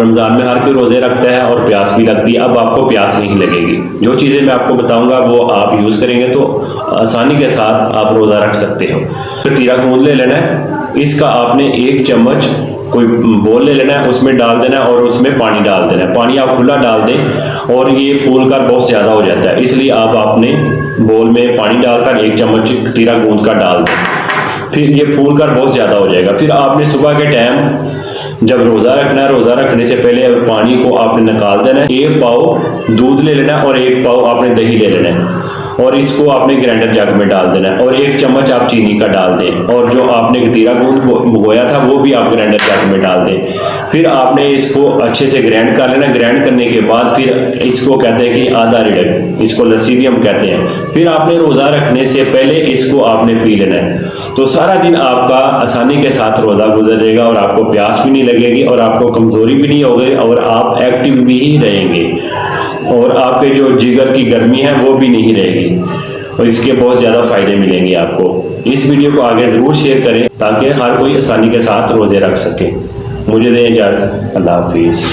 रमज़ान में हर कोई रोज़े रखता है और प्यास भी लगती है। अब आपको प्यास नहीं लगेगी। जो चीज़ें मैं आपको बताऊंगा वो आप यूज़ करेंगे तो आसानी के साथ आप रोज़ा रख सकते हो। कतीरा खून ले लेना है, इसका आपने 1 चम्मच कोई बोल ले लेना है, उसमें डाल देना है और उसमें पानी डाल देना है। पानी आप खुला डाल दें और ये फूलकर बहुत ज़्यादा हो जाता है, इसलिए आप आपने बोल में पानी डालकर 1 चम्मच कतीरा खून का डाल दें। फिर ये फूलकर बहुत ज़्यादा हो जाएगा। फिर आपने सुबह के टाइम जब रोज़ा रखना है, रोज़ा रखने से पहले पानी को आपने निकाल देना है। 1 पाव दूध ले लेना है और 1 पाव आपने दही ले लेना है और इसको आपने ग्राइंडर जग में डाल देना है और 1 चम्मच आप चीनी का डाल दें और जो आपने कतीरा खून भिगोया था वो भी आप ग्राइंडर जग में डाल दें। फिर आपने इसको अच्छे से ग्राइंड कर लेना। ग्राइंड करने के बाद फिर इसको कहते हैं कि आधा रिडक, इसको लस्सी भी हम कहते हैं। फिर आपने रोज़ा रखने से पहले इसको आपने पी लेना है। तो सारा दिन आपका आसानी के साथ रोज़ा गुजरेगा और आपको प्यास भी नहीं लगेगी और आपको कमज़ोरी भी नहीं होगी और आप एक्टिव भी ही रहेंगे और आपके जो जिगर की गर्मी है वो भी नहीं रहेगी और इसके बहुत ज़्यादा फ़ायदे मिलेंगे आपको। इस वीडियो को आगे ज़रूर शेयर करें ताकि हर कोई आसानी के साथ रोज़े रख सके। मुझे दें इजाज़त। अल्लाह हाफिज़।